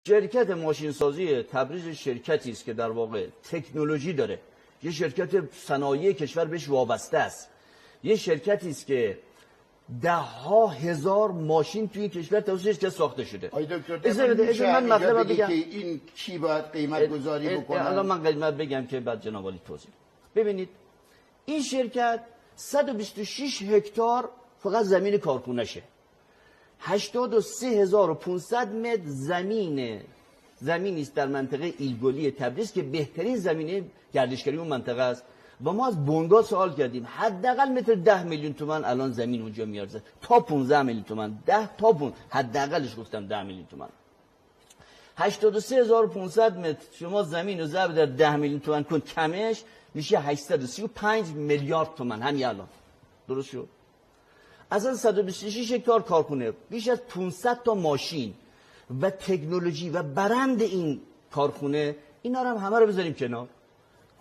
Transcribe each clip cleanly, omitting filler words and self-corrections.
شرکت ماشین سازی تبریز شرکتی است که در واقع تکنولوژی داره، یه شرکت صنایع کشور بهش وابسته است، یه شرکتی است که ده ها هزار ماشین توی کشور توسط که ساخته شده. آقای دکتر من مطلب بگم که این کی باید قیمت گذاری بکنه؟ الان من قیمت بگم که بعد جناب عالی توضیح. ببینید این شرکت 126 هکتار فقط زمین کارخونه‌شه، 83500 متر زمینی است در منطقه ایلگولی تبریز که بهترین زمینه گردشگری اون منطقه است و ما از بنگاه سوال کردیم حداقل متر 10 میلیون تومان الان زمین اونجا میارزه تا 15 میلیون تومان، 10 تا 15 حداقلش گفتم 10 میلیون تومان. 83500 متر شما زمین رو ضرب در 10 میلیون تومان کن کمش میشه 835 میلیارد تومان همین الان. درست شد؟ اصلا 126 هکتار کارخونه، بیش از 500 تا ماشین و تکنولوژی و برند این کارخونه، اینا رو هم همه رو بذاریم کنار.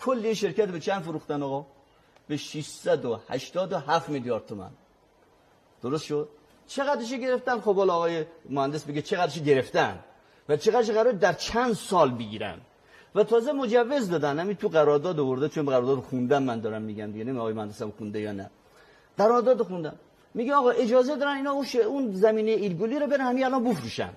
کل شرکت به چند فروختن آقا؟ به 687 میلیارد تومان. درست شد؟ چقدرش گرفتن؟ خب حالا آقای مهندس بگه چقدرش گرفتن و چقدرش قرار در چند سال بگیرن و تازه مجوز دادن. همین تو قرارداد آورده، چون قرارداد خوندم من دارم میگم دیگه، نمیدونم آقای مهندسم خونده یا نه. قرارداد خوندم میگه آقا اجازه دارن اینا اون زمینه ایلگولی رو برن همین الان بفروشن،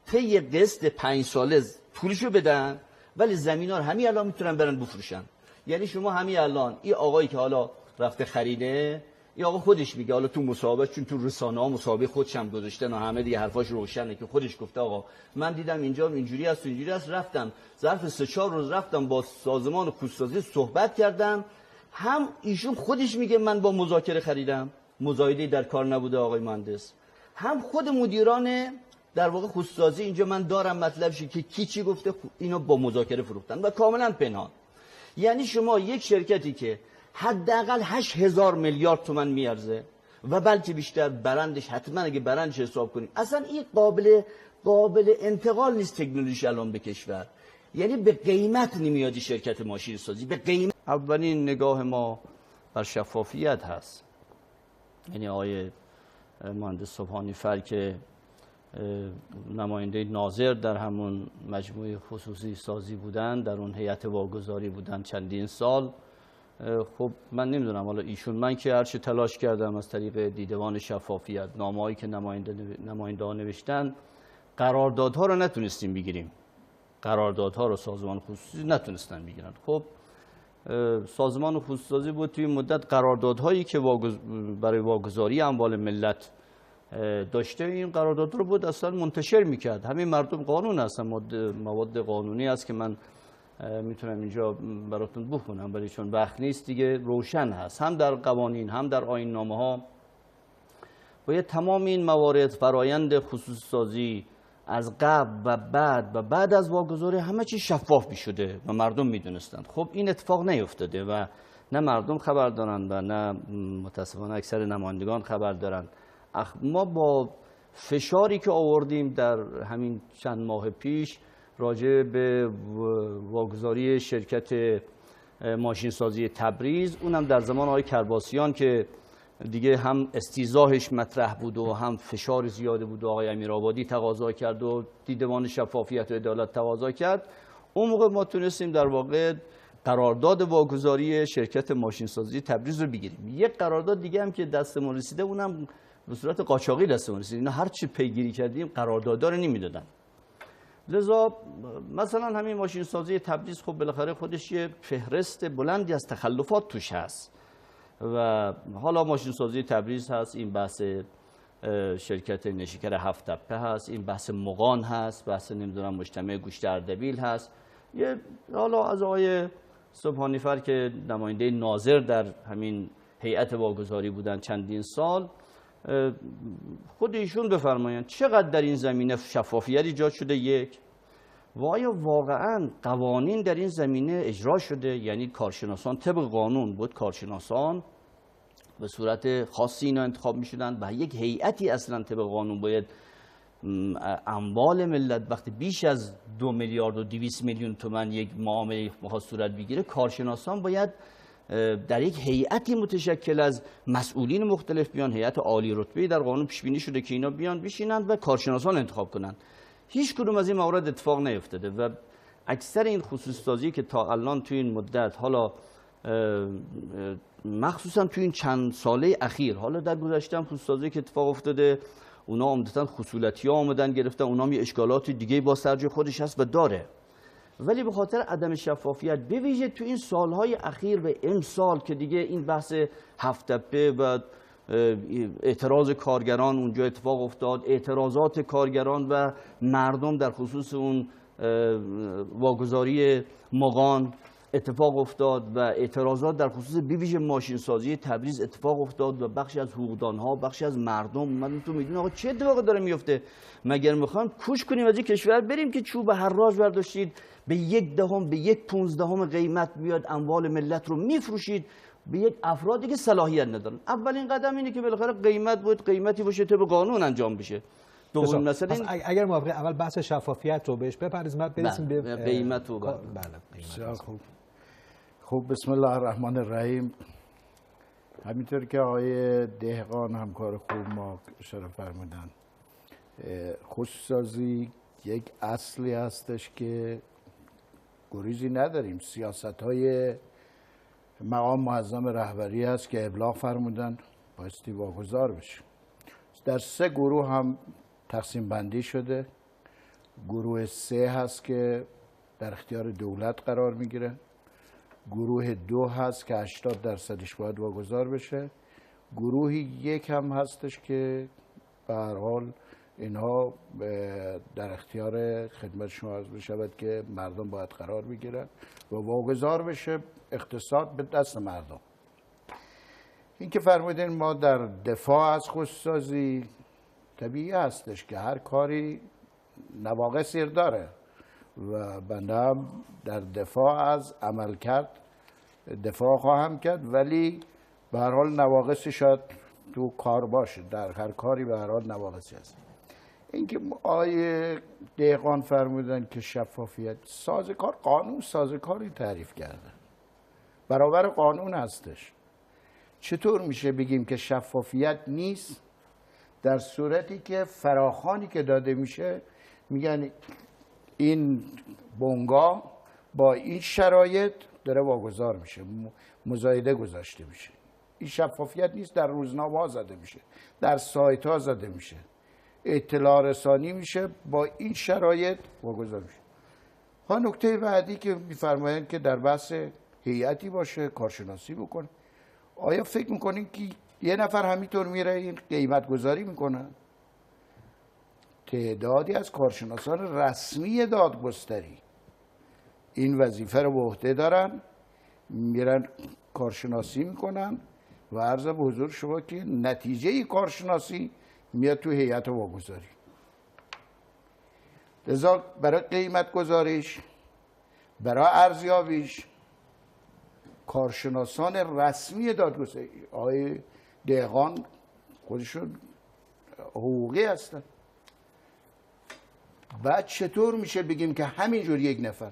طی قسط 5 ساله پولشو بدن، ولی زمینا رو همین الان میتونن برن بفروشن. یعنی شما همین الان این آقایی که حالا رفته خریده، این آقا خودش میگه، حالا تو مصاحبه، چون تو رسانه‌ها مصاحبه خودش هم گذاشتن و همه دیگه حرفاش روشنه که خودش گفته آقا من دیدم اینجا اینجوری است اینجوری است، رفتم ظرف 3-4 روز رفتم با سازمان خودسازی صحبت کردم. هم ایشون خودش میگه من با مذاکره خریدم، مزایده در کار نبوده آقای مهندس، هم خود مدیران در واقع خودسازی اینجا من دارم مطلبش که کی چی گفته، اینو با مذاکره فروختن و کاملا پنهان. یعنی شما یک شرکتی که حداقل 8000 میلیارد تومان میارزه و بلکه بیشتر، برندش حتما اگه برندش حساب کنیم اصلا این قابل انتقال نیست تکنولوژی الان به کشور. یعنی به قیمت نمیاد شرکت ماشین سازی، به قیمت. اولین نگاه ما بر شفافیت هست. یعنی آقای مهندس صبحانی فر که نماینده ناظر در همون مجموعه خصوصی سازی بودن، در اون هیئت واگذاری بودن چندین سال. خب من نمیدونم حالا ایشون، من که هرچی تلاش کردم از طریق دیدبان شفافیت، نامه‌هایی که نماینده‌ها نوشتن، قراردادها رو نتونستیم بگیریم، قراردادها رو سازمان خصوصی نتونستن بگیرن. خب سازمان خصوصی بود توی مدت قراردادهایی که برای واگذاری اموال ملت داشته، این قرارداد رو بود اصلا منتشر میکرد. همین مردم قانون هستن، مواد قانونی است که من میتونم اینجا براتون بخونم، ولی چون وقت نیست دیگه روشن هست، هم در قوانین هم در آیین نامه ها. باید تمام این موارد، فرایند خصوصی سازی از قبل و بعد از واگذاری همه چی شفاف میشده و مردم میدونستند. خب این اتفاق نیفتاده و نه مردم خبر دارن و نه متاسفانه اکثر نمایندگان خبر دارن. ما با فشاری که آوردیم در همین چند ماه پیش راجع به واگذاری شرکت ماشین سازی تبریز، اونم در زمان آقای کرباسیان که دیگه هم استیضاحش مطرح بود و هم فشار زیاده بود و آقای امیرآبادی تقاضا کرد و دیدبان شفافیت و عدالت تقاضا کرد، اون موقع ما تونستیم در واقع قرارداد واگذاری شرکت ماشین سازی تبریز رو بگیریم. یک قرارداد دیگه هم که دستمون رسیده، اونم به صورت قاچاقی دستمون رسید. اینا هر چی پیگیری کردیم قراردادها رو نمیدادن. لذا مثلا همین ماشین سازی تبریز خب بالاخره خودش یه فهرست بلندی از تخلفات توش هست و حالا ماشین سازی تبریز هست، این بحث شرکت نشیکر هفت تپه هست، این بحث مغان هست، بحث نمیدونم مجتمع گوشت اردبیل هست. یه حالا از آقای صبحانی فر که نماینده ناظر در همین هیئت واگذاری بودن چندین سال، خود ایشون بفرمایند چقدر در این زمینه شفافیت ایجاد شده، یک، و آیا واقعا قوانین در این زمینه اجرا شده؟ یعنی کارشناسان طبق قانون بود، کارشناسان به صورت خاصی اینا انتخاب می شدن و یک هیئتی اصلا طبق قانون باید اموال ملت وقتی بیش از 2 میلیارد و 200 میلیون تومان یک معامله میخواد صورت بگیره، کارشناسان باید در یک هیئتی متشکل از مسئولین مختلف بیان، هیئت عالی رتبه‌ای در قانون پیش بینی شده که اینا بیان بشینند و کارشناسان انتخاب کنند. هیچ کدوم از این موارد اتفاق نیفتاده و اکثر این خصوصی سازی که تا الان توی این مدت، حالا مخصوصا توی این چند ساله اخیر، حالا در گذشته هم خصوصی سازی که اتفاق افتاده اونا عمدتاً خصولتی‌ها آمدن گرفتن، اونا هم یه اشکالات دیگه با سر جای خودش هست و داره، ولی به خاطر عدم شفافیت به ویژه تو این سالهای اخیر و امسال که دیگه این بحث هفت تپه و اعتراض کارگران اونجا اتفاق افتاد، اعتراضات کارگران و مردم در خصوص اون واگذاری مغان اتفاق افتاد و اعتراضات در خصوص به ویژه ماشین سازی تبریز اتفاق افتاد و بخشی از حقوقدانها، بخشی از مردم اومدن تو میدون آقا چه اتفاقی داره میفته؟ مگر میخوایم کوش کنیم از این کشور بریم که چوب حراج برداشتید به 1/10 به 1/15 قیمت بیاد اموال ملت رو میفروشید به یک افرادی که صلاحیت ندارن. اولین قدم اینه که بالاخره قیمت باید قیمتی باشه طبق قانون انجام بشه. دومین مسئله اگر موافقه اول بحث شفافیت رو بهش بپردازیم بعد برسیم به قیمت و بله بسیار خوب. خب بسم الله الرحمن الرحیم. همینطور که آقای دهقان همکار خوب ما اشاره فرمودن، خودسازی یک اصلی هستش که گریزی نداریم. سیاست‌های مقام معظم رهبری هست که ابلاغ فرمودن بایستی واگذار بشه. در 3 گروه هم تقسیم بندی شده. گروه 3 هست که در اختیار دولت قرار میگیره. گروه 2 هست که 80% باید واگذار بشه. گروه 1 هم هستش که به هر حال اینها در اختیار خدمت شما عرض بشود که مردم باید قرار بگیرن و واگذار بشه، اقتصاد به دست مردم. این که فرمودین ما در دفاع از خودسازی، طبیعی هستش که هر کاری نواقصی داره و بنده هم در دفاع از عملکرد دفاع خواهم کرد، ولی به هر حال نواقصی شاید تو کار باشه. در هر کاری به هر حال نواقصی هست. اینکه آقای دهقان فرمودن که شفافیت، سازوکار قانون سازوکاری تعریف کرده، برابر قانون هستش. چطور میشه بگیم که شفافیت نیست در صورتی که فراخوانی که داده میشه میگن این بنگاه با این شرایط داره واگذار میشه، مزایده گذاشته میشه. این شفافیت نیست. در روزنامه ها زده میشه، در سایت ها زده میشه، اطلاع رسانی میشه، با این شرایط واگذار میشه. ها نکته بعدی که میفرمایند که در بحث هیئتی باشه، کارشناسی بکنه. آیا فکر میکنین که یه نفر همینطور میره این قیمت گذاری میکنه؟ تعدادی از کارشناسان رسمی دادگستری این وظیفه رو به عهده دارن، میرن کارشناسی میکنن و عرض به حضور شما که نتیجه کارشناسی میاد تو هیئت واگذاری. لذا برای قیمت گذاریش، برای ارزیابیش کارشناسان رسمی دادگستری، آقای دهقان خودشون حقوقی هستن. بعد چطور میشه بگیم که همینجور یک نفر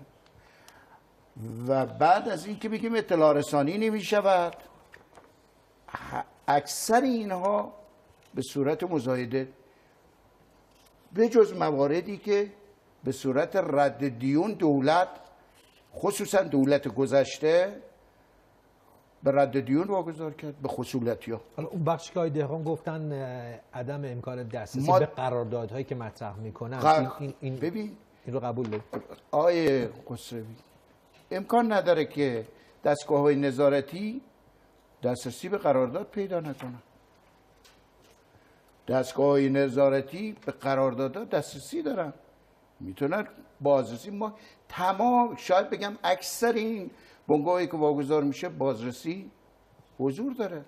و بعد از این که بگیم اطلاع رسانی نمیشود؟ اکثر اینها به صورت مزایده، به جز مواردی که به صورت رد دیون دولت، خصوصا دولت گذشته، به رد دیون واگذار کرد به خصولتی‌ها. حالا اون بخشی که آقای دهقان گفتن عدم امکان دسترسی به قراردادهایی که مطرح میکنن، ببین این رو قبول دارید؟ آقای خسروی، امکان نداره که دستگاه‌های نظارتی دسترسی به قرارداد پیدا نکنن. دستگاه‌های نظارتی به قراردادها دسترسی دارن، میتونن بازرسی. ما تمام، شاید بگم اکثر این بنگاهی که واگذار میشه بازرسی حضور داره،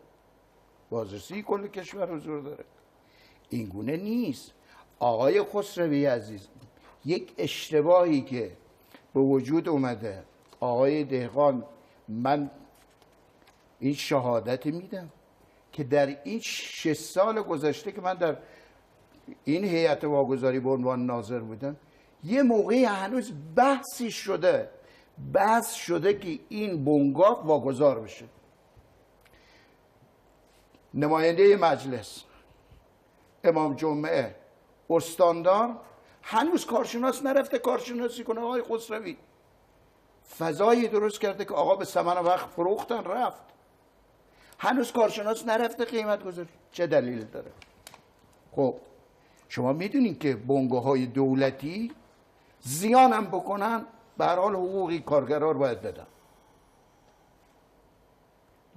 بازرسی کل کشور حضور داره. این گونه نیست. آقای خسروی عزیز، یک اشتباهی که به وجود اومده، آقای دهقان، من این شهادت میدم که در این 6 سال گذشته که من در این هیئت واگذاری به عنوان ناظر بودم، یه موقعی هنوز بحث شده که این بنگاه واگذار بشه. نماینده مجلس، امام جمعه، استاندار هنوز کارشناس نرفته کارشناسی کنه. آقای خسروی فضایی درست کرده که آقا به ثمن وقت فروختن رفت، هنوز کارشناس نرفته قیمت گذاری. چه دلیل داره؟ خب شما میدونین که بنگاه‌های دولتی زیان هم بکنن به هر حال حقوقی کارگرا رو باید بدن،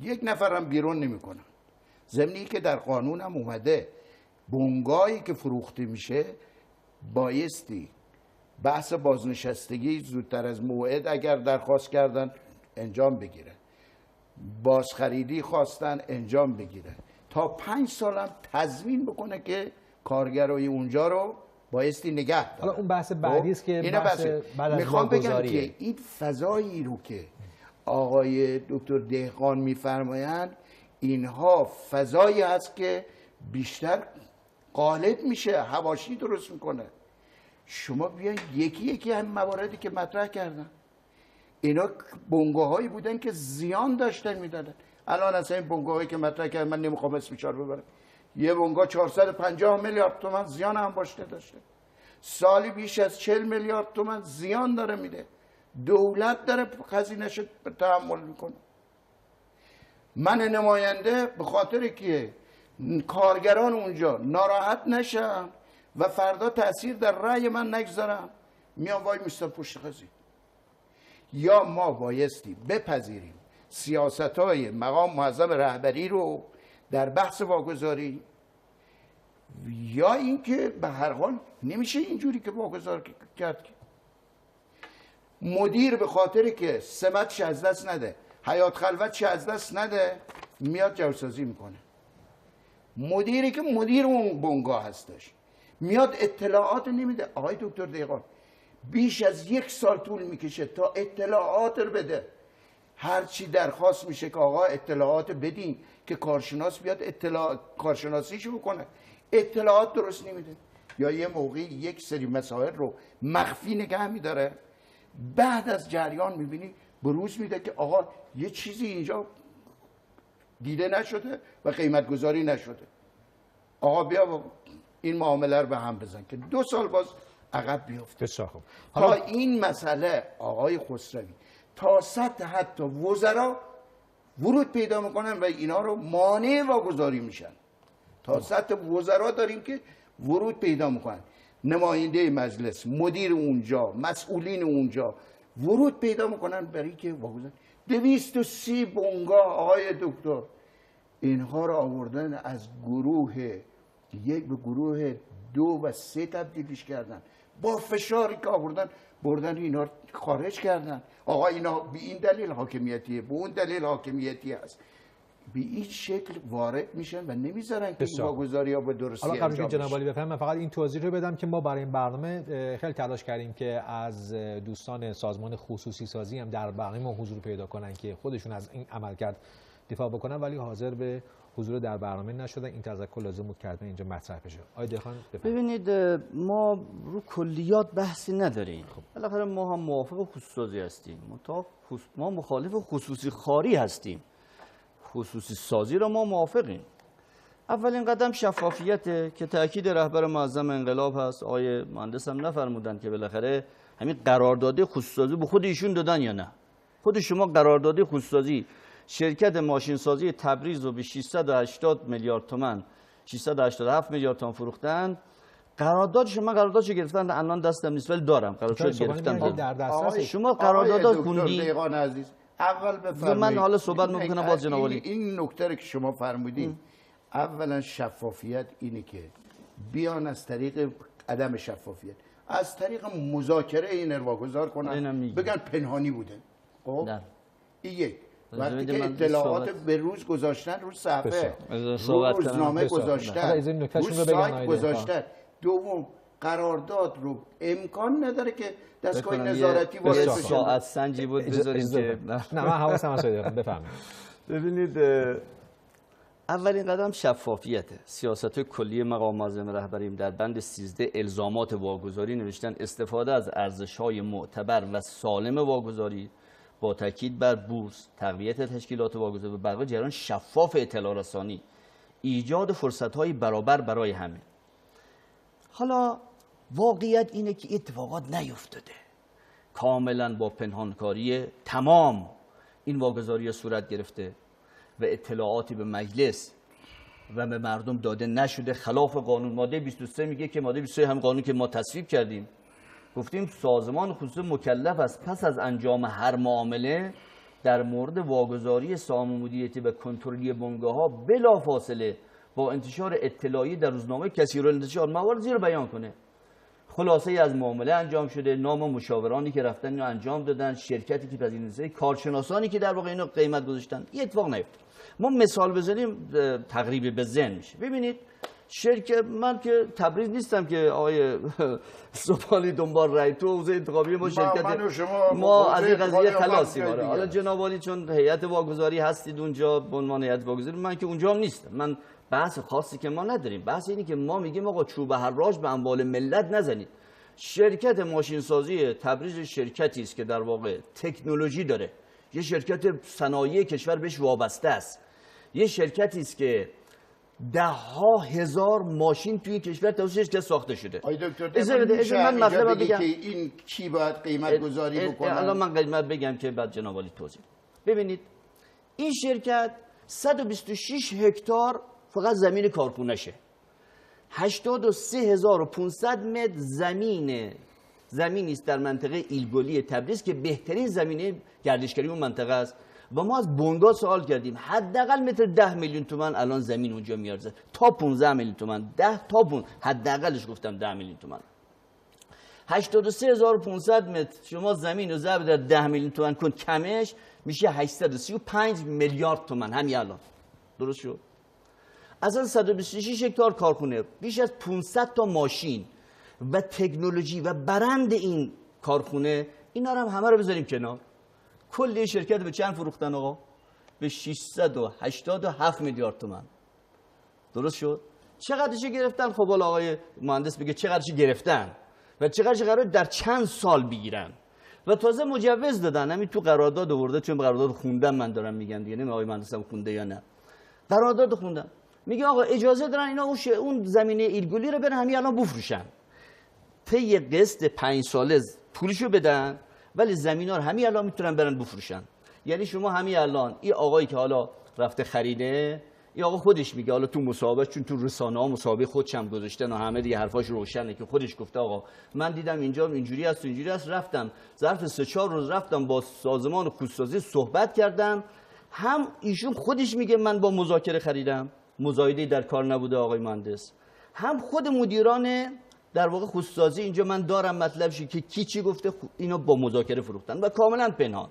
یک نفر هم بیرون نمیکنن. ضمنی که در قانون هم اومده بنگاهی که فروخته میشه بایستی بحث بازنشستگی زودتر از موعد اگر درخواست کردن انجام بگیره، بازخریدی خواستن انجام بگیره، تا 5 سال هم تضمین بکنه که کارگرای اونجا رو بایستی نگه داره. حالا اون بحث بعدی است که بحث بعد از میخوام بگم واگذاریه. که این فضایی رو که آقای دکتر دهقان میفرمایند اینها فضایی هست که بیشتر غالب میشه، حواشی درست میکنه. شما بیاین یکی یکی هم مواردی که مطرح کردن، اینا بنگاهایی بودن که زیان داشتن میدادن. الان اصلا این بنگاهایی که مطرح کردن من نمیخوام اسمشار ببرم، یه بنگاه 450 میلیارد تومان زیان هم باشته داشته، سالی بیش از 40 میلیارد تومان زیان داره میده، دولت داره خزینه‌اش تحمل میکنه. من نماینده به خاطر که کارگران اونجا ناراحت نشن و فردا تاثیر در رأی من نگذارم میام وای میستم پشت قضیه. یا ما بایستی بپذیریم سیاست‌های مقام معظم رهبری رو در بحث واگذاری، یا اینکه به هر حال نمیشه اینجوری که واگذار کرد. مدیر به خاطر که سمتش از دست نده، حیات خلوتش از دست نده، میاد جوسازی میکنه. مدیری که مدیر اون بنگاه هستش میاد اطلاعات نمیده. آقای دکتر دهقان بیش از 1 سال طول میکشه تا اطلاعات رو بده. هرچی درخواست میشه که آقا اطلاعات بدین که کارشناس بیاد کارشناسیشو بکنه، اطلاعات درست نمیده. یا یه موقعی یک سری مسائل رو مخفی نگه میداره، بعد از جریان میبینی بروز میده که آقا یه چیزی اینجا دیده نشده و قیمت گذاری نشده. آقا بیا این معامله رو به هم بزن که 2 سال باز عقب بیفته. بسیار خوب. تا این مسئله آقای خسروی تا سطح حتی وزرا ورود پیدا میکنن و اینا رو مانع واگذاری میشن. تا سطح وزرا داریم که ورود پیدا میکنن، نماینده مجلس، مدیر اونجا، مسئولین اونجا ورود پیدا میکنن برای که واگذاری. 230 بنگاه آقای دکتر اینها رو آوردن از گروه 1 به گروه 2 و 3 تبدیلش کردن، با فشاری که آوردن بردن اینا خارج کردن. آقا اینا به این دلیل حاکمیتیه، به اون دلیل حاکمیتی هست، به این شکل وارد میشن و نمیذارن که واگذاری ها به درستی انجام بشه. حالا قبل جناب عالی بفرمایید، من فقط این توضیح رو بدم که ما برای این برنامه خیلی تلاش کردیم که از دوستان سازمان خصوصی سازی هم در برنامه ما حضور پیدا کنن که خودشون از این عملکرد دفاع بکنن، ولی حاضر به حضور در برنامه نشدن. این تذکر لازم بود که اینجا مطرح بشه. آقای دهقان ببینید ما رو کلیات بحثی نداریم. بالاخره ما هم موافق خصوصی سازی هستیم، ما مخالف خصوصی خاری هستیم. خصوصی سازی را ما موافقیم. اولین قدم شفافیته که تاکید رهبر معظم انقلاب هست. آقای مهندس هم نفرمودن که بالاخره همین قرارداد خصوصی سازی به خود ایشون دادن یا نه؟ خود شما قرارداد خصوصی سازی شرکت ماشین سازی تبریز رو به 680 میلیارد تومان 687 میلیارد تومان فروختن. قراردادش گرفتن، الان دستم نیست ولی دارم قراردادش گرفتن. در دسترس شما قرارداد خوندی؟ دهقان عزیز اول بفرمایید. من حالا صحبت میکنم باز جناب عالی. این نکته که شما فرمودین، اولا شفافیت اینه که بیان از طریق عدم شفافیت از طریق مذاکره این واگذار کنن، بگن پنهانی بوده. خب این یک. وقتی که اطلاعات به روز گذاشتن رو صفحه، روزنامه گذاشتن، رو سایت گذاشتن. دوم قرارداد رو امکان نداره که دستگاه نظارتی وارد بشه. ساعت سنجی بود بذارید که نه من حواسم هست بفهمید. ببینید اولین قدم شفافیته. سیاست کلی مقام معظم رهبریم در بند 13 الزامات واگذاری نوشتن استفاده از ارزش‌های معتبر و سالم واگذاری با تاکید بر بورس، تقویت تشکیلات واگذاری و بقیه جریان شفاف اطلاع رسانی، ایجاد فرصت‌های برابر برای همه. حالا واقعیت اینه که اتفاقات نیفتاده. کاملا با پنهانکاری تمام این واگذاری صورت گرفته و اطلاعاتی به مجلس و به مردم داده نشده، خلاف قانون. ماده 23 میگه که ماده 23 هم قانون که ما تصویب کردیم، گفتیم سازمان خصوصی مکلف است پس از انجام هر معامله در مورد واگذاری سهام مدیریتی و کنترلی بنگاه‌ها بلافاصله با انتشار اطلاعی در روزنامه کثیر الانتشار موارد زیر بیان کنه. خلاصه ای از معامله انجام شده، نام مشاورانی که رفتن اینو انجام دادن، شرکتی که پذیرنده، کارشناسانی که در واقع اینو قیمت گذاشتن. این اتفاق نیفتاد. ما مثال بزنیم تقریبا به ذهن میشه. ببینید شرکت، من که تبریز نیستم که آقای سوپالی دنبال رای تو حوزه انتخابی ما شرکت ما از این قضیه خلاصیم. حالا جناب عالی چون هیئت واگذاری هستید اونجا به عنوان هیئت واگذاری، من که اونجا هم نیستم. من بحث خاصی که ما نداریم، بحث اینه که ما میگیم آقا چوب حراج به اموال ملت نزنید. شرکت ماشین سازی تبریز شرکتی است که در واقع تکنولوژی داره، یه شرکت صنایع کشور بهش وابسته است، یه شرکتی است که ده ها هزار ماشین توی کشور توسط شرکت ساخته شده. آقای دکتر من مطلب بگم که این کی باید قیمت گذاری بکنه؟ الان من قیمت بگم که بعد جناب عالی توضیح. ببینید این شرکت 126 هکتار فقط زمین کارخونه‌شه، 83500 متر زمینی است در منطقه ایلگولی تبریز که بهترین زمینه گردشگری اون منطقه است و ما از بنگاه سوال کردیم حداقل متر 10 میلیون تومان الان زمین اونجا میارزه تا 15 میلیون تومان، 10 تا 15 حداقلش گفتم 10 میلیون تومان. 83500 متر شما زمین رو ضرب در 10 میلیون تومان کن کمش میشه 835 میلیارد تومان همین الان. درست شد؟ اصلا 126 هکتار کارخونه، بیش از 500 تا ماشین و تکنولوژی و برند این کارخونه، اینا رو همه رو بذاریم کنار. کل شرکت به چند فروختن آقا؟ به 687 میلیارد تومان. درست شد؟ چقدرش گرفتن؟ خب حالا آقای مهندس بگه چقدرش گرفتن و چقدرش قرار در چند سال بگیرن و تازه مجوز دادن. همین تو قرارداد آورده، چون قرارداد خوندم من دارم میگم دیگه، نمیدونم آقای مهندسم خونده یا نه. قرارداد خوندم، میگه آقا اجازه دارن اینا اون زمینه ایلگولی رو برن همین الان بفروشن، طی قسط 5 ساله پولشو بدن، ولی زمینا رو همین الان میتونن برن بفروشن. یعنی شما همین الان این آقایی که حالا رفته خریده، این آقا خودش میگه، حالا تو مسابقه، چون تو رسانه‌ها مسابقه خودش هم گذاشتن و همه دیگه حرفاش روشنه که خودش گفته آقا من دیدم اینجا اینجوری است و اینجوری است، رفتم ظرف 3-4 روز رفتم با سازمان خصوصی صحبت کردم. هم ایشون خودش میگه من با مذاکره خریدم، مزایده‌ای در کار نبوده آقای مهندس، هم خود مدیران در واقع خصوصی اینجا من دارم مطلبش که کی چی گفته، اینا با مذاکره فروختن و کاملا پنهان.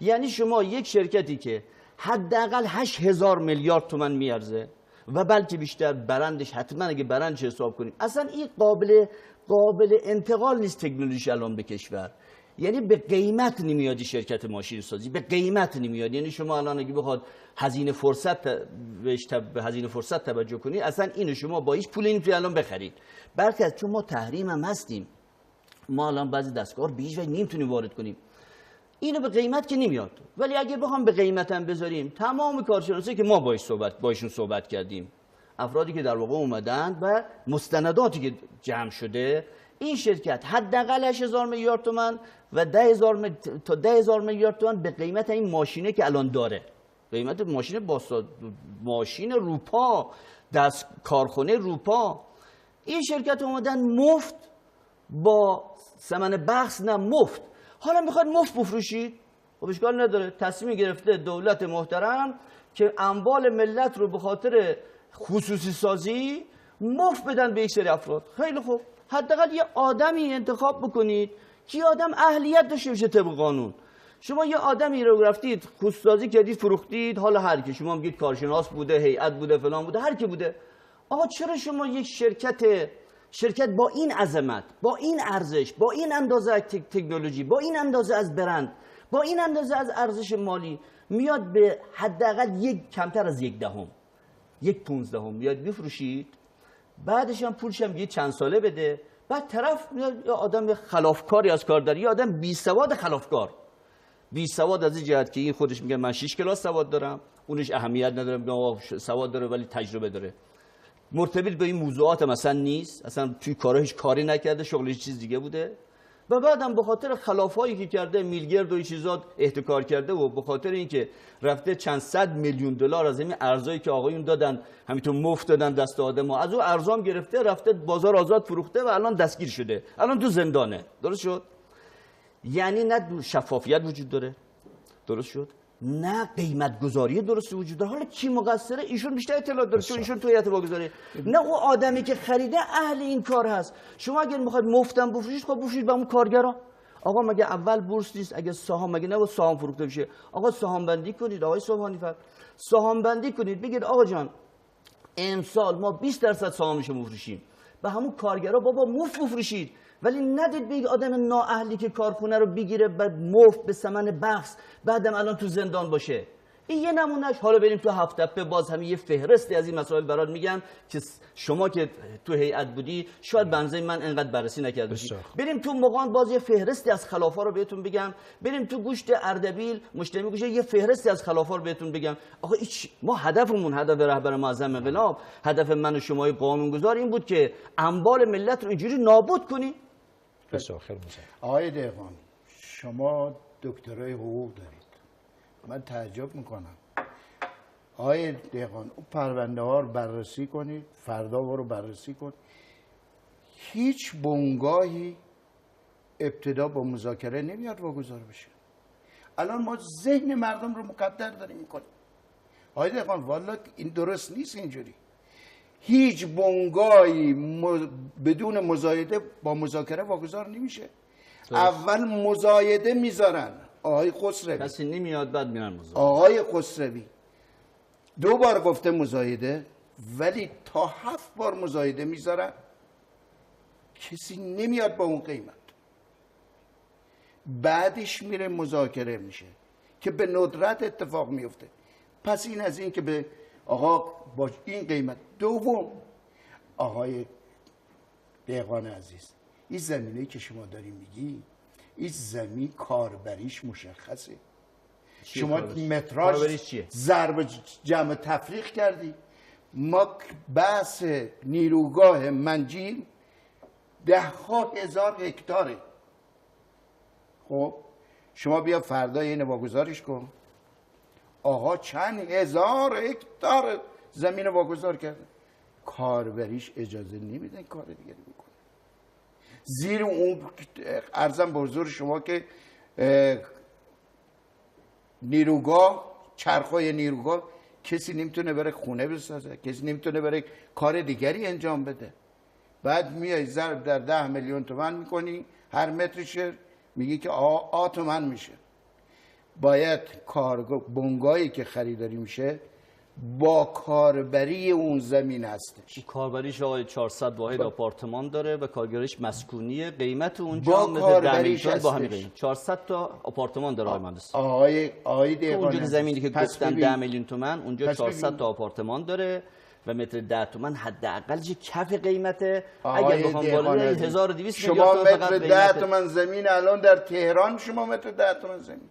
یعنی شما یک شرکتی که حداقل 8000 میلیارد تومان میارزه و بلکه بیشتر، برندش حتما اگه برندش حساب کنیم اصلا این قابل انتقال نیست تکنولوژی الان به کشور. یعنی به قیمت نمیاد شرکت ماشین سازی، به قیمت نمیاد. یعنی شما الان اگه بخواد هزینه فرصت توجه کنید، اصلا اینو شما با هیچ پولی نمیتونید الان بخرید. بلکه چون ما تحریم هم هستیم، ما الان بعضی دستگاه به هیچ وجه نمیتونیم وارد کنیم، اینو به قیمت که نمیاد. ولی اگه بخوام به قیمت هم بذاریم، تمام کارشناسی که ما باشون صحبت کردیم، افرادی که در واقع اومدن و مستنداتی که جمع شده، این شرکت حداقل 8000 میلیارد تومان و 10000 میلیارد تومان به قیمت این ماشینه که الان داره. قیمت ماشین ماشین روپا، دست کارخانه روپا. این شرکت اومدن مفت با ثمن بخس، نه مفت. حالا میخواد مفت بفروشید، خب اشکال نداره. تصمیم گرفته دولت محترم که اموال ملت رو به خاطر خصوصی سازی مفت بدن به یک سری افراد. خیلی خوب، حداقل یه آدمی انتخاب بکنید که آدم اهلیت داشته باشه طبق قانون. شما یه آدمی رو رفتید خصوصی سازی کردید، فروختید، حالا هر کی شما میگید کارشناس بوده، هیئت بوده، فلان بوده، هر کی بوده. آقا چرا شما یک شرکت با این عظمت، با این ارزش، با این اندازه تکنولوژی، با این اندازه از برند، با این اندازه از ارزش مالی میاد به حداقل کمتر از 1/10، 1/15 میاد بفروشید، بعدش هم پولش هم یه چند ساله بده، بعد طرف میاد یه آدم خلافکاری از کار داره، یه آدم بی سواد خلافکار، بی سواد از این جهت که این خودش میگه من 6 کلاس سواد دارم، اونش اهمیت نداره، میگه سواد داره ولی تجربه داره. مرتبط به این موضوعات مثلا نیست، اصلا توی کارا هیچ کاری نکرده، شغلش چیز دیگه بوده و بعدم به خاطر خلافایی که کرده میلگرد و این چیزا احتکار کرده و به خاطر اینکه رفته چند صد میلیون دلار از این ارزایی که آقایون دادن همینطور مفت دادن دست آدم از اون ارزام گرفته رفته بازار آزاد فروخته و الان دستگیر شده، الان تو زندانه. درست شد؟ یعنی نه شفافیت وجود داره، درست شد، نه قیمت گذاری درستی وجود داره. حالا کی مقصره؟ ایشون بیشتر اطلاعات داره چون ایشون تو هیئت واگذاری، نه اون آدمی که خریده اهل این کار هست. شما اگر میخواید مفتم بفروشید خب بفروشید به اون کارگرا. آقا مگه اول بورس نیست؟ اگه سهام مگه نه سهام فروخته بشه؟ آقا سهام بندی کنید. آقای سبحانی فرد سهام بندی کنید، بگید آقا جان امسال ما 20% سهامشو میفروشیم، به همون کارگرا بابا مفت بفروشید. ولی ندید به آدم نااهلی که کارخونه رو بگیره به مفت به ثمن بخس بعدم الان تو زندان باشه. این یه نمونهش. حالا بریم تو هفت باز همین یه فهرستی از این مسائل برات میگم که شما که تو هیئت بودی شاید بنزه من انقدر بررسی نکرده باشی. بریم تو مقان باز یه فهرستی از خلافا رو بهتون بگم. بریم تو گوشت اردبیل مجتمع گوشه یه فهرستی از خلافا رو بهتون بگم. آقا ما هدفمون، هدف رهبر معظم انقلاب، هدف من و شما قانونگذار این بود که اموال ملت رو اینجوری نابود کنیم. بسیار خیلی آقای دهقان شما دکترای حقوق دارید، من تعجب میکنم. آقای دهقان اون پرونده ها رو بررسی کنید، فردا رو بررسی کن. هیچ بنگاهی ابتدا با مذاکره نمیاد واگذار بشه. الان ما ذهن مردم رو مقدر داریم میکنیم. آقای دهقان والا این درست نیست اینجوری. هیچ بنگاهی بدون مزایده با مذاکره واگذار نمیشه. اول مزایده میذارن. آقای خسروی کسی نمیاد بعد میرن مزایده. آقای خسروی 2 بار گفته مزایده ولی تا 7 بار مزایده میذارن، کسی نمیاد با اون قیمت. بعدش میره مذاکره میشه که به ندرت اتفاق میفته. پس این از این که به آقا با این قیمت. دوم آقای دهقان عزیز این زمینه‌ای که شما داری میگی این زمین کاربریش مشخصه. شما متراژ ضرب جمع تفریق کردی. ما بحث نیروگاه منجیل 10,000 هکتاره. خب شما بیا فردا اینو واگذارش کن. آقا چند هزار هکتار زمین واگذار کرده، کاربریش اجازه نمیدن کار دیگری بکنه. زیر اون ارزم به حضور شما که نیروگاه، چرخای نیروگاه کسی نمیتونه بره خونه بسازه، کسی نمیتونه بره کار دیگری انجام بده. بعد میای ضرب در 10 میلیون تومان میکنی هر مترش، میگی که آ تومن میشه. باید بنگاهی که خریداری میشه با کاربری اون زمین هستش. کاربریش آقای 400 واحد آپارتمان داره و کارگریش مسکونیه. قیمت اونجا مثل 10 میلیون با همین قیمت 400 تا آپارتمان داره آقای مهندس. آقای دهقان اونجا زمینی که گفتن 10 میلیون تومان اونجا 400 تا آپارتمان داره و متر 10 تومن حداقل کف قیمته. اگر بخوام بالای 1200 شما متر 10 تومن زمین الان در تهران، شما متر 10 تومن زمین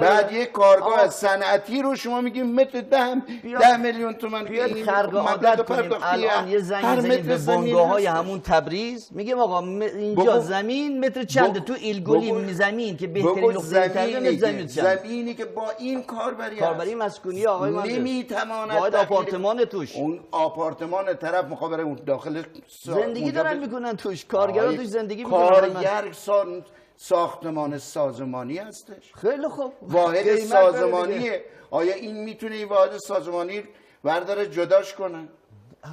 بعد یک کارگاه صنعتی رو شما میگیم متر 10 میلیون تومان. بیاد خرق عادت کنیم. الان یه زنگ به بنگاه‌های همون تبریز میگیم آقا اینجا زمین متر چنده؟ تو ایلگولی زمین که بهترین نقطه زمین زمینی که با این کاربری مسکونی آقای مهندس نمیتواند باید آپارتمان توش، اون آپارتمان طرف مخابره اون داخل زندگی دارن میکنن توش، کارگرا توش زندگی میکنن. کارگر ساختمان سازمانی هستش. خیلی خوب واحد سازمانیه. آیا این میتونه این واحد سازمانی برداره جداش کنه؟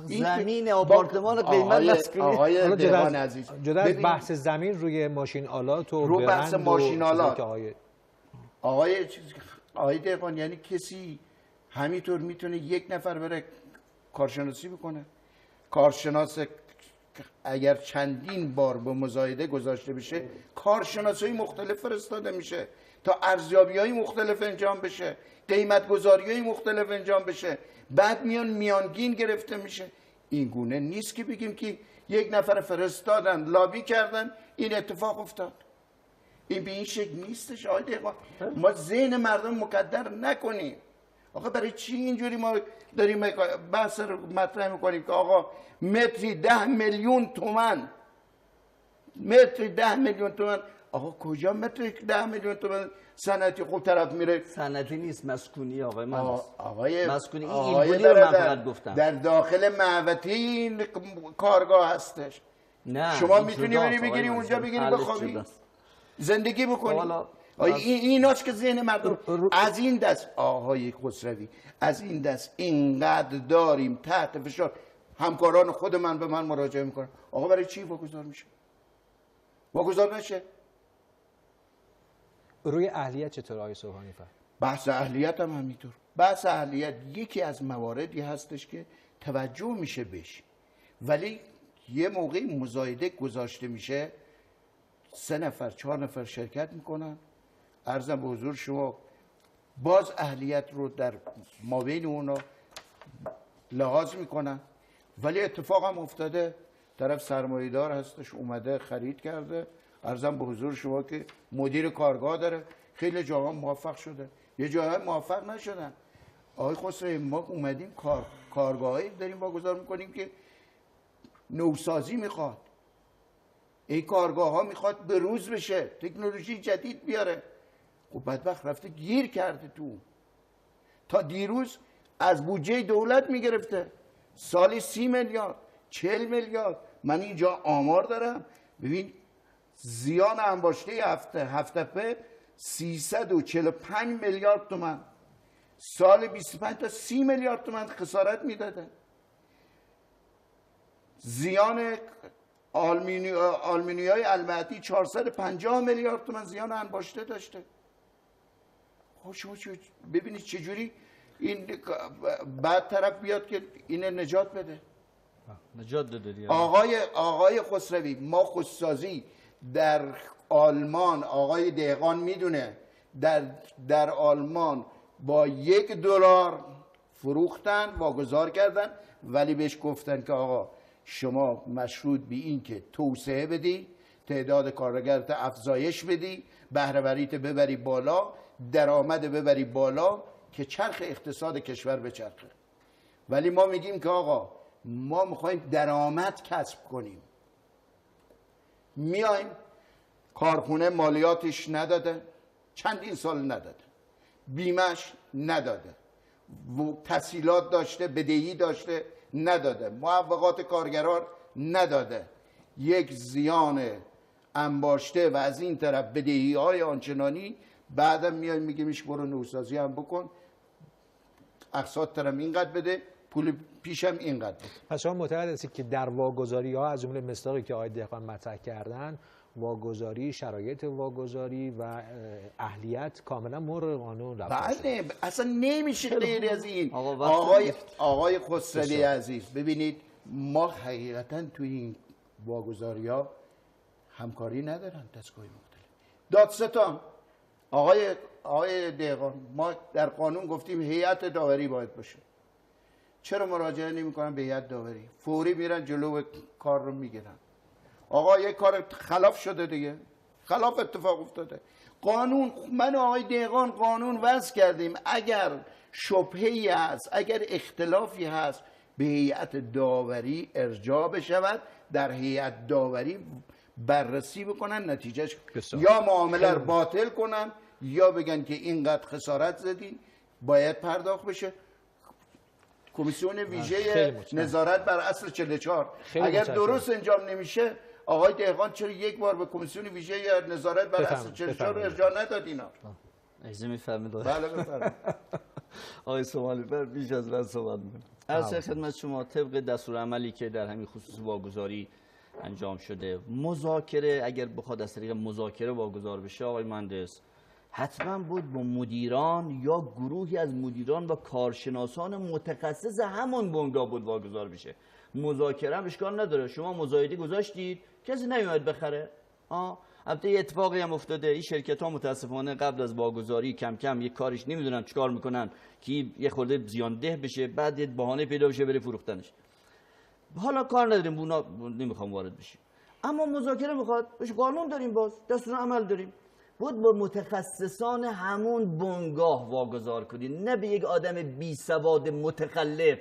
زمین آپارتمان قیمت مسکونی. آقای دهقان عزیز جدا از بحث زمین روی ماشین آلات و رو بحث ماشین آلات آقای دهقان یعنی کسی همینطور میتونه یک نفر بره کارشناسی بکنه؟ کارشناس اگر چندین بار به مزایده گذاشته بشه کارشناسای مختلف فرستاده میشه تا ارزیابی‌های مختلف انجام بشه، قیمت گذاری‌های مختلف انجام بشه، بعد میانگین گرفته میشه. این گونه نیست که بگیم که یک نفر فرستادن لابی کردن این اتفاق افتاد. این به این شکل نیستش. آقای دهقان ما ذهن مردم مقدر نکنیم. آقا برای چی اینجوری ما داریم بحث رو مطرح میکنیم که آقا متری 10 میلیون تومان، متری 10 میلیون تومان. آقا کجا متری 10 میلیون تومان صنعتی خوب طرف میره؟ صنعتی نیست، مسکونی آقای من. آقای مسکونی آقای این رو من برادر، فقط گفتم. در داخل معوطه این کارگاه هستش. نه شما این میتونی جداست بری آقای بگیری منصور. اونجا بگیری حلش بخوابی جداست. زندگی بکنی. حالا ایناست که ذهن مردم از این دست. آقای خسروی از این دست اینقدر داریم تحت فشار. همکاران خود من به من مراجعه میکنن آقا برای چی واگذار میشه؟ واگذار نشه. روی اهلیت چطور آقای سوهانی فرد؟ بحث اهلیت هم همینطور. بحث اهلیت یکی از مواردی هستش که توجه میشه بهش، ولی یه موقعی مزایده گذاشته میشه 3 نفر 4 نفر شرکت میکنن. عرضم به حضور شما باز اهلیت رو در مابین اونا لحاظ میکنن، ولی اتفاق هم افتاده طرف سرمایه‌دار هستش اومده خرید کرده. عرضم به حضور شما که مدیر کارگاه داره، خیلی جاها موفق شده، یه جاها موفق نشدن. آقای خسروی ما اومدیم کارگاهی داریم واگذار میکنیم که نوسازی میخواد. این کارگاه ها میخواد به روز بشه، تکنولوژی جدید بیاره. خب بدبخت رفته گیر کرده تو. تا دیروز از بودجه دولت میگرفته سالی 30 میلیارد 40 میلیارد. من اینجا آمار دارم. ببین زیان انباشته هفته 345 میلیارد تومان، سال 25 تا 30 میلیارد تومان خسارت میداده. زیان آلومینیای المعدی 450 میلیارد تومان زیان انباشته داشته. خب شما ببینید چجوری این بعد طرف بیاد که اینه نجات بده. نجات داده. آقای خسروی ما خودسازی در آلمان، آقای دهقان میدونه، در آلمان با $1 فروختن واگذار کردن، ولی بهش گفتن که آقا شما مشروط به این که توسعه بدی، تعداد کارگرت افزایش بدی، بهره‌وریت ببری بالا، درآمد ببری بالا که چرخ اقتصاد کشور بچرخه. ولی ما میگیم که آقا ما میخوایم درآمد کسب کنیم، میایم کارخونه مالیاتش نداده، چندین سال نداده، بیمش نداده، تسهیلات داشته، بدهی داشته نداده، معوقات کارگران نداده، یک زیان انباشته و از این طرف بدهی های آنچنانی. بعدم میایم میگه میشه برو نوسازی هم بکن، اقساط ترم اینقدر بده، پول پیشم اینقدر بده. پس شما معتقد هستید که در واگذاری ها از جمله مصداقی که آقای دهقان مطرح کردن، واگذاری، شرایط واگذاری و اهلیت کاملا مورد قانون رفتار شده؟ بله اصلا نمیشه غیر از این. آقا آقای خسروی عزیز ببینید ما حقیقتا توی این واگذاری ها همکاری ندارن دستگاه مختلف. دادستان آقای دهقان ما در قانون گفتیم هیئت داوری باید باشه. چرا مراجعه نمی‌کنن به هیئت داوری؟ فوری میرن جلو کار رو میگیرن. آقا یک کار خلاف شده دیگه، خلاف اتفاق افتاده. قانون من آقای دهقان قانون وضع کردیم، اگر شبهه‌ای هست، اگر اختلافی هست به هیئت داوری ارجاع بشود، در هیئت داوری بررسی بکنن، نتیجهش یا معامله رو باطل کنن یا بگن که اینقدر خسارت زدین باید پرداخت بشه. کمیسیون ویژه نظارت بر اصل 44 اگر درست انجام نمیشه، آقای دهقان چرا یک بار به کمیسیون ویژه نظارت بر اصل 44 ارجاع نداد اینا؟ اجازه میفرمایید؟ بله بفرمایید. آقای سوالی بر بیش از من صحبت می‌کنم. عرض خدمت شما طبق دستورالعملی که در همین خصوص واگذاری انجام شده، مذاکره اگر بخواد از طریق مذاکره واگذار بشه آقای مهندس، حتما بود با مدیران یا گروهی از مدیران و کارشناسان متخصص همون بنگاه بود واگذار بشه. مذاکره هم اشکال نداره، شما مزایده گذاشتید کسی نمیاد بخره. البته یه اتفاقی هم افتاده، این شرکت ها متاسفانه قبل از واگذاری کم کم یه کارش نمیدونن چیکار میکنن که یه خورده زیانده بشه، بعد یه بهانه پیدا بشه بره فروختنش. حالا کار نداریم نمیخوام وارد بشیم، اما مذاکره میخواد، قانون داریم، باز دستور عمل داریم. بود با متخصصان همون بنگاه واگذار کنید، نه به یک آدم بی سواد متخلف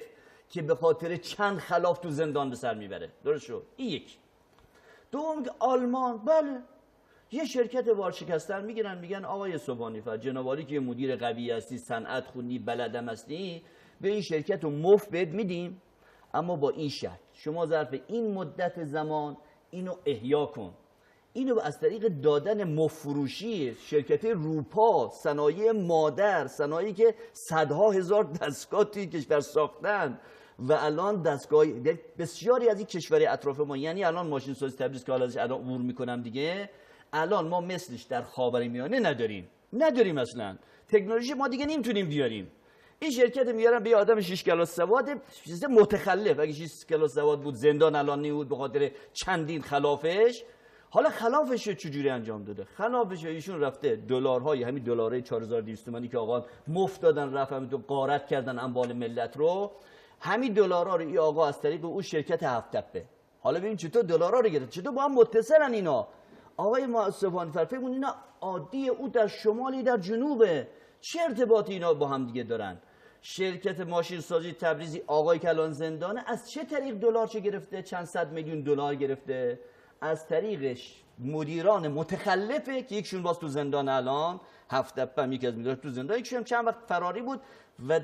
که به خاطر چند خلاف تو زندان به سر میبره. درست شد؟ این یک. دوم که آلمان، بله یه شرکت ورشکستر میگیرن، میگن آقای سبحانی فر جنابالی که مدیر قوی هستی، صنعت خوندی، بلدم هستی، به این شرکت رو مفت بهت میدیم، اما با این شرط شما ظرف این مدت زمان اینو احیا کن. اینو از طریق دادن مفروشی شرکت روپا، صنایع مادر، صنایعی که صدها هزار دستگاه توی کشور ساختن و الان دستگاه بسیاری از این کشور اطراف ما، یعنی الان ماشین سازی تبریز که حالا ازش الان عبور میکنم دیگه، الان ما مثلش در خاورمیانه نداریم اصلا. تکنولوژی ما دیگه نمیتونیم بیاریم. این شرکت میارن به آدم 6 کلاس سواد، چیز متخلف، اگه 6 کلاس سواد بود زندان الان نمیبود به خاطر چندین خلافش. حالا خلافش چجوری انجام داده؟ خلافش ایشون رفته دلارهای، همین دلارای 4200 تومانی که آقا مفت دادن، رفت همین تو غارت کردن اموال ملت رو، همین دلارا رو این آقا از طریق اون شرکت هفت تپه، حالا ببین چطور دلارا رو گرفت، چطور با هم متصلن اینا. آقای سبحانی فر فکر اینا عادی، او در شمالی در جنوبه، چه ارتباطی اینا با هم دیگه دارن؟ شرکت ماشین سازی تبریزی آقای که الان زندانه، از چه طریق دلار چه گرفته؟ چند صد میلیون دلار گرفته از طریقش مدیران متخلفه که یکشون باز تو زندان الان، هفت تپه هم یکی از مدیران تو زندان، یکشون چند وقت فراری بود و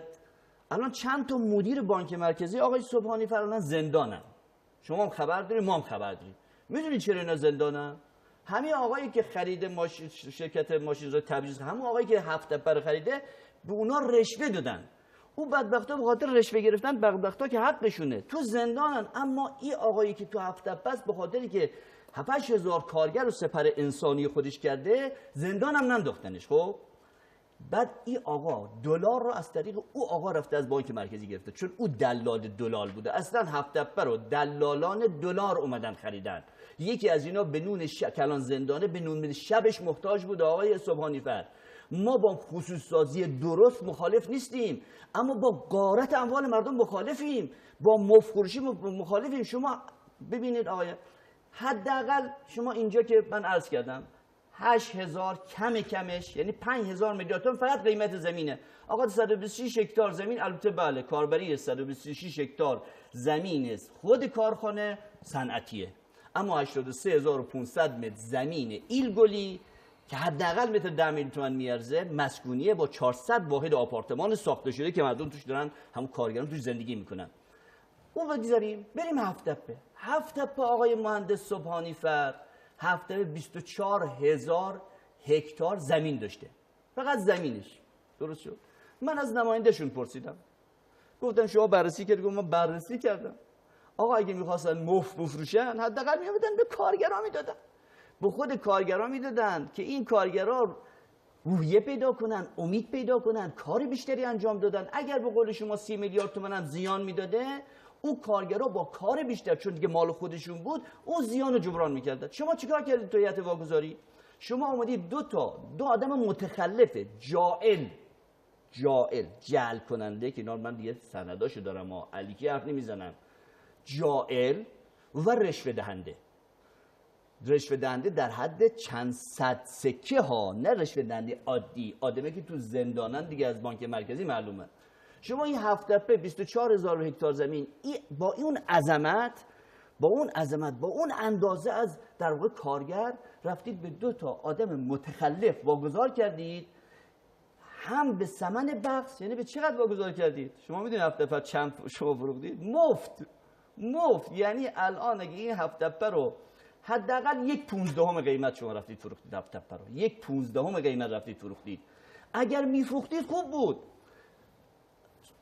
الان چند تا مدیر بانک مرکزی آقای سبحانی فر الان زندانن. شما هم خبر دارید، ما هم خبر داریم. میدونید چرا اینا زندانن؟ همین آقایی که خرید شرکت ماشین سازی تبریز، همون آقایی که هفت تپه رو خریده، به اونا رشوه دادن. او بدبختا به خاطر رشوه گرفتن، بدبختا که حقشونه تو زندانن. اما این آقایی که تو هفت تپه است، به خاطری که 7000 کارگر رو سپر انسانی خودش کرده، زندان هم ننداختنش. خب بعد این آقا دلار رو از طریق او آقا رفته از بانک مرکزی گرفته، چون او دلال دلار بوده. اصلا هفت تپه رو دلالان دلار اومدن خریدن. یکی از اینا به نون کلان زندانه، به نون شبش محتاج بود آقای سبحانی فر. ما با خصوص سازی درست مخالف نیستیم، اما با غارت اموال مردم مخالفیم، با مفروشی مخالفیم. شما ببینید آقای، حداقل شما اینجا که من عرض کردم 8000 کمش، یعنی 5000 میلیارد تومان فقط قیمت زمینه. آقا 126 هکتار زمین، البته بله کاربری 126 هکتار زمین است، خود کارخانه صنعتیه، اما 83500 متر زمین ایلگلی که حداقل متر 10 میلیون تومان میارزه، مسکونیه با 400 واحد آپارتمان ساخته شده که مردم توش دارن، همون کارگران توش زندگی میکنن. اون بگذاریم بریم هفت تپه. هفت تپه آقای مهندس سبحانی فر هفت تپه 24000 هکتار زمین داشته، فقط زمینش. درست شد؟ من از نمایندهشون پرسیدم، گفتم شما بررسی کردید؟ گفتم من بررسی کردم. آقا اگه میخواستن مفت بفروشن حداقل میادن به کارگرا میدادن، به خود کارگرا میدادن که این کارگرا روحیه پیدا کنن، امید پیدا کنن، کار بیشتری انجام دادن. اگر به قول شما 30 میلیارد تومان هم زیان میداده، اون کارگرا با کار بیشتر، چون دیگه مال خودشون بود، اون زیان رو جبران میکردن. شما چیکار کردید تو هیئت واگذاری؟ شما اومدید دو آدم متخلف، جعل کننده، که اینا من دیگه سنداشو دارم، ما علیکی حرف نمیزنم، جائل و رشوه دهنده در حد چند صد سکه ها، نه رشوه دهنده عادی، آدمی که تو زندانن دیگه از بانک مرکزی معلومه. شما این هفت تپه 24000 هکتار زمین با اون عظمت، با اون اندازه از در واقع کارگر، رفتید به دو تا آدم متخلف واگذار کردید، هم به ثمن بخس. یعنی به چقدر واگذار کردید؟ شما میدونید هفت تپه چند شما فروختید؟ مفت. یعنی الان اگه این هفت تپه رو حداقل 1/15 قیمت شما رفتید فروختید، هفت تپه رو 1/15 قیمت رفتید فروختید. اگر میفروختید خوب بود.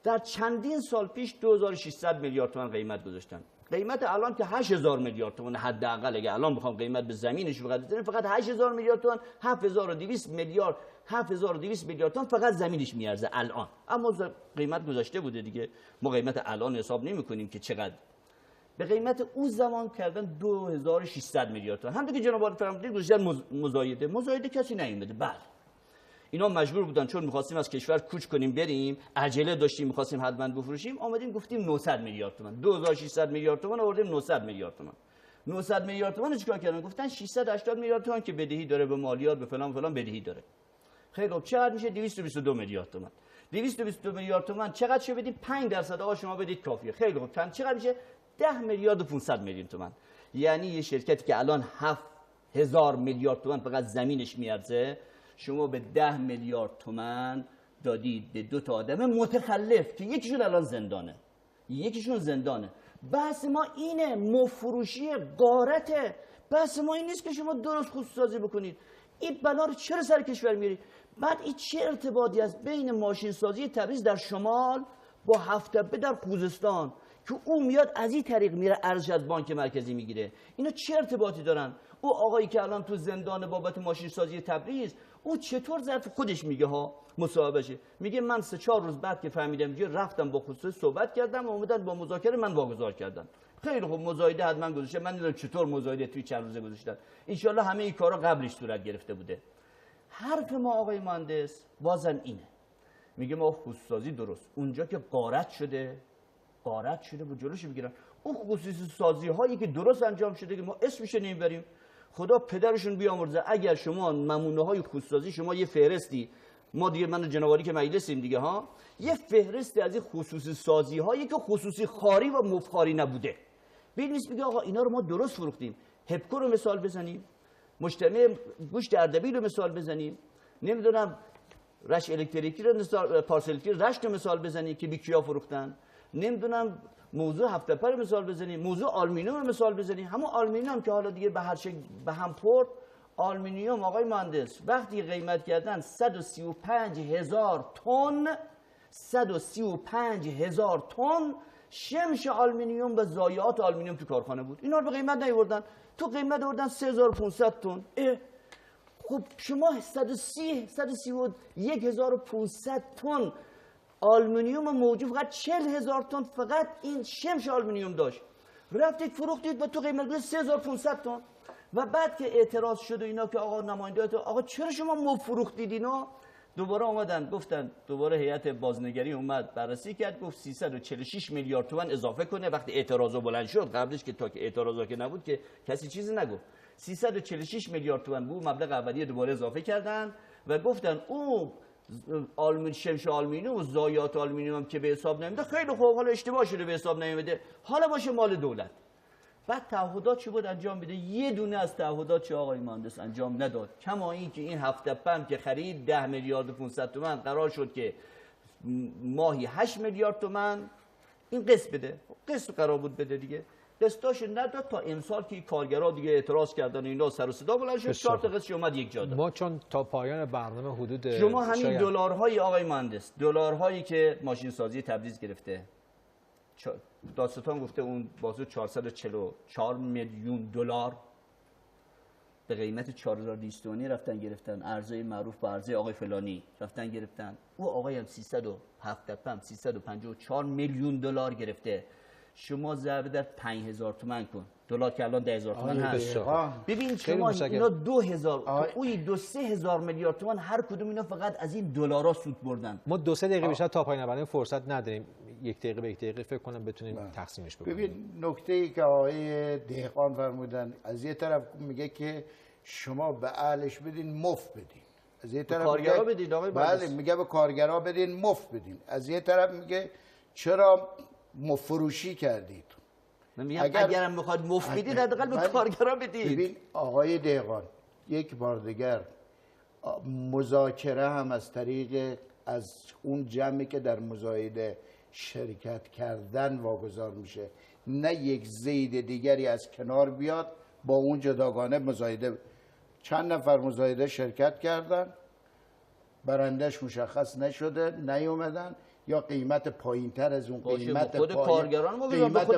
در چندین سال پیش 2600 میلیارد تومان قیمت گذاشتن. قیمت الان که 8000 میلیارد تومان حداقل، اگه الان بخوام قیمت به زمینش بگذاریم، فقط 8000 میلیارد تومان، 7200 میلیارد تومان فقط زمینش میارزه الان. اما قیمت گذاشته بوده دیگه، ما قیمت الان حساب نمی‌کنیم که چقدر. به قیمت اون زمان کردن 2600 میلیارد تومان. هم دیگه جناب عالی فرمودید گذاشتن مزایده کسی نیومده. بله اینا مجبور بودن، چون می‌خواستیم از کشور کوچ کنیم بریم، عجله داشتیم می‌خواستیم حتما بفروشیم، آمدیم گفتیم 900 میلیارد تومان، 2600 میلیارد تومان آوردیم 900 میلیارد تومان. 900 میلیارد تومان چیکار کردن؟ گفتن 680 میلیارد تومان که بدهی داره به مالیات به فلان فلان بدهی داره. خیلی خوب چقدر میشه؟ 222 میلیارد تومان. 222 میلیارد تومان چقدر شو بدید؟ 5% آقا شما بدید کافیه. خیلی خوب چقدر میشه؟ 10 میلیارد و 500 میلیون تومان. یعنی یه شرکتی که الان 7000 میلیارد تومان فقط زمینش میارزه، شما به 10 میلیارد تومان دادید به 2 تا آدم متخلف که یکیشون الان زندانه. یکیشون زندانه. بحث ما اینه، مفروشی غارته. بحث ما این نیست که شما درست خصوصی سازی بکنید. این بلا رو چرا سر کشور میاری؟ بعد این چه ارتباطی است بین ماشین سازی تبریز در شمال با هفت‌تپه در خوزستان که اون میاد از این طریق میره ارزش از بانک مرکزی میگیره؟ اینا چه ارتباطی دارن؟ او آقایی که الان تو زندان بابت ماشین سازی تبریز، او چطور ظرف خودش میگه ها مصاحبهشه، میگه من 3-4 روز بعد که فهمیدم که رفتم با خصوصی صحبت کردم و اومدن با مذاکره من واگذار کردن. خیلی خوب مزایده حتما گذاشته، من نمیدونم چطور مزایده توی چند روزه گذاشتن. ان شاء الله همه این کارا قبلش صورت گرفته بوده. حرف ما آقای مهندس بازم اینه، میگه ما خصوصی سازی درست اونجا که غارت شده با جلوش میگیرن. اون خصوصی سازی هایی که درست انجام شده که ما اسمش نمیبریم، خدا پدرشون بیامرزه. اگر شما نمونه های خصوصی سازی، شما یه فهرستی، ما دیگه من و جنواری که مجلسیم دیگه ها، یه فهرستی از این خصوصی سازی هایی که خصوصی خاری و مفخاری نبوده بنویس، بگه آقا اینا رو ما درست فروختیم. هپکو رو مثال بزنیم، مجتمع گوشت اردبیل رو مثال بزنیم، نمیدونم رشت الکتریکی رو مثال، پارس الکتریکی رشت رو مثال بزنیم که بیکیا فروختن، نمیدونم موضوع هفت‌تپه رو مثال بزنیم، موضوع آلومینیوم رو مثال بزنیم. همون آلومینیوم که حالا دیگه به هر شکل به هم پرد، آلومینیوم آقای مهندس وقتی قیمت کردن 135,000 تن، 135,000 تن شمش آلومینیوم و ضایعات آلومینیوم تو کارخانه بود. اینا رو به قیمت نیاوردن، تو قیمت آوردن 3500 تن. خب شما 131,500 تن آلومینیوم موجود، فقط 40,000 تن فقط این شمش آلومینیوم داشت، رفتید فروختید و تو قیمت 3500 تن. و بعد که اعتراض شد و اینا که آقا نماینده‌ها آقا چرا شما مفروختید اینا، دوباره اومدن گفتن، دوباره هیئت بازنگری اومد بررسی کرد، گفت 346 میلیارد تومان اضافه کنه. وقتی اعتراضا بلند شد، قبلش که تا که اعتراضا که نبود که کسی چیزی نگفت، 346 میلیارد تومان بود مبلغ اولیه دوباره اضافه کردن و گفتن او شمش آلومینیوم و ضایعات آلومینیوم که به حساب نمیده، خیلی خوب حالا اشتباه شده به حساب نمیده، حالا باشه مال دولت. بعد تعهدات چی بود انجام بده؟ یه دونه از تعهدات چه آقای مهندس انجام نداد. کما این که این هفت‌تپه که خرید 10 میلیارد و 500 تومان قرار شد که ماهی 8 میلیارد تومان این قسط بده، قسط قرار بود بده دیگه، قسطاش نداد تا امسال که کارگرها دیگه اعتراض کردن اینا سر و صدا بلند شد، 4 تا قسط اومد یک جا داد. ما چون تا پایان برنامه حدود شما همین دلارهای آقای مهندس، دلارهایی که ماشین سازی تبریز گرفته، دادستان گفته اون بازو 444 میلیون دلار به قیمت 4200 رفتن گرفتن، ارزهای معروف با ارزهای آقای فلانی رفتن گرفتن. او آقای هم 354 میلیون دلار گرفته. شما ضرب در 5000 تومان کن، دلار که الان 10000 تومان هست. ببین شما اینا 2000 اوی 2-3000 میلیارد تومان هر کدوم اینا فقط از این دلارا سود بردن. ما 2-3 دقیقه بیشتر تا پایان برنامه فرصت نداریم، 1 دقیقه به 1 دقیقه فکر کنم بتونیم تقسیمش بکنیم. ببین نکته‌ای که آقای دهقان فرمودن، از یه طرف میگه که شما به اهلش بدین مفت بدین، از یه طرف کارگرا بدید آقای بله میگه به کارگرا بدین مفت بدین، از یه طرف میگه چرا مفروشی کردید. اگرم میخواد مفت بدید حداقل به کارگرا بدید. ببین آقای دهقان یک بار دیگر مذاکره هم از طریق از اون جمعی که در مزایده شرکت کردن واگذار میشه، نه یک زید دیگری از کنار بیاد با اون جداگانه مزایده. چند نفر مزایده شرکت کردن، برندش مشخص نشده، نیومدن یا قیمت پایینتر از اون قیمت خود کارگران ما به خود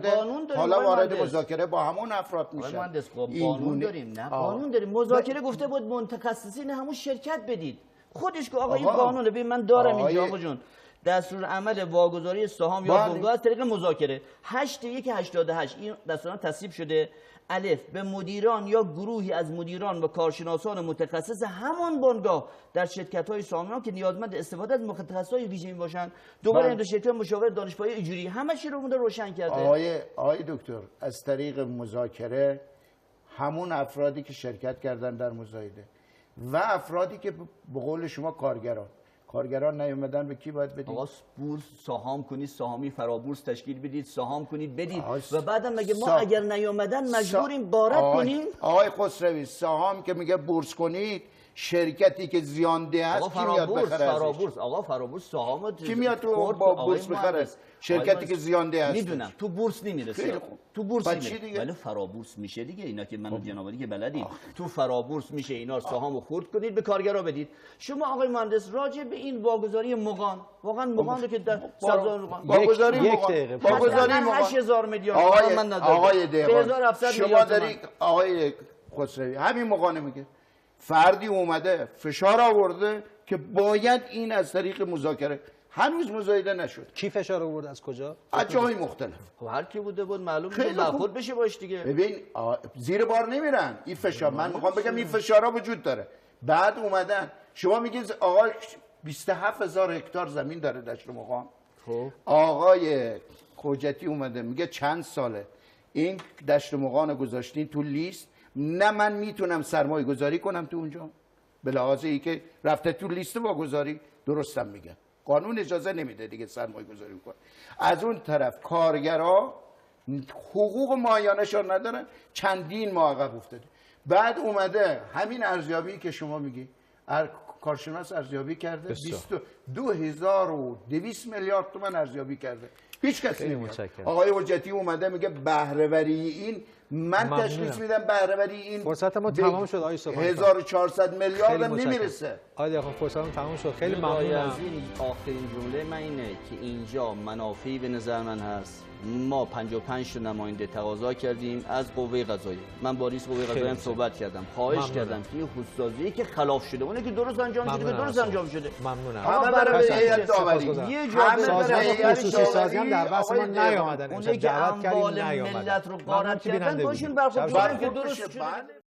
قانون داریم، حالا وارد مذاکره با همون افراد میشن. مهندس قانون داریم، نه قانون داریم. مذاکره گفته بود متخصصین همون شرکت بدید، خودش که آقا این قانونه. ببین من دارم اینجا آقا جون، دستور عمل واگذاری سهام یا بنگاه از طریق مذاکره 8/1/88 این دستور تصویب شده. الف به مدیران یا گروهی از مدیران و کارشناسان متخصص همان بنگاه در شرکت‌های سهامی که نیازمند استفاده از متخصصای ویژه باشند. دوباره این دو شرکت مشاور دانشگاهی اجوری همش رو روشن کرده. آقای دکتر، از طریق مذاکره همون افرادی که شرکت کردن در مزایده و افرادی که به قول شما کارگران نیومدن به کی باید بدید؟ آقا بورس سهام کنید، سهامی فرابورس تشکیل بدید، سهام کنید بدید و بعدم مگه ما اگر نیومدن مجبوریم غارت کنیم؟ آقای خسروی، سهام که میگه بورس کنید، شرکتی که زیان ده است کی میاد بخره؟ فرابورس سهام کی میاد تو با بورس بخره؟ شرکتی که زیان ده است. میدونم تو بورس نمیرسه. تو بورس نمیرسه ولی فرابورس میشه دیگه. اینا که من جنابالی که بلدید تو فرابورس میشه اینا سهامو خرد کنید به کارگرا بدید. شما آقای مهندس راجع به این واگذاری مغان، واقعا مغان رو که در واگذاری مغان 8000 میلیون من ندارم. آقای دهقان شما داری آقای خسروی همین مغان میگه فردی اومده فشار آورده که باید این از طریق مذاکره، هنوز مزایده نشد. کی فشار آورد؟ از کجا؟ از جای مختلف. خب هر کی بوده بود معلوم بود برخورد بشه باش دیگه. ببین زیر بار نمیرن این فشار. من میخوام بگم این فشارها وجود داره. بعد اومدن شما میگید آقا 27000 هکتار زمین داره دشت مقام. خب آقای خوجتی اومده میگه چند ساله این دشت مقام گذاشتین تو لیست، نه من میتونم سرمایه گذاری کنم تو اونجا به لحاظ ای که رفته تو لیست واگذاری. درستم میگن قانون اجازه نمیده دیگه سرمایه گذاری کنه. از اون طرف کارگرها حقوق ماهیانه‌شون ندارن، چندین ماه عقب افتاده. بعد اومده همین ارزیابی که شما میگی کارشناس ارزیابی کرده 2200 میلیارد تومان ارزیابی کرده. هیچ کسی نمیاد. آقای حجتی اومده میگه بهره‌وری این من تشخیص میدم بهره‌وری این فرصت ما تمام شد آقای صبحانی. 1400 میلیارد هم نمیرسه. آقای دهقان فرصت ما تمام شد. خیلی ممنونم. آخرین جمله من اینه که اینجا منافعی به نظر من هست. ما 55 تا نماینده تقاضا کردیم از قوه قضاییه. من با رئیس قوه قضاییه هم صحبت کردم. خواهش کردم که این خودسازی که خلاف شده اونه که درست انجام شده درست انجام شده. ممنونم. همه برای هیئت داوری یه جا خصوصی سازی هم در بحث ما نیامدن. اونایی که اموال ملت رو غارت کردن باشین برخورد کنن که درست شده.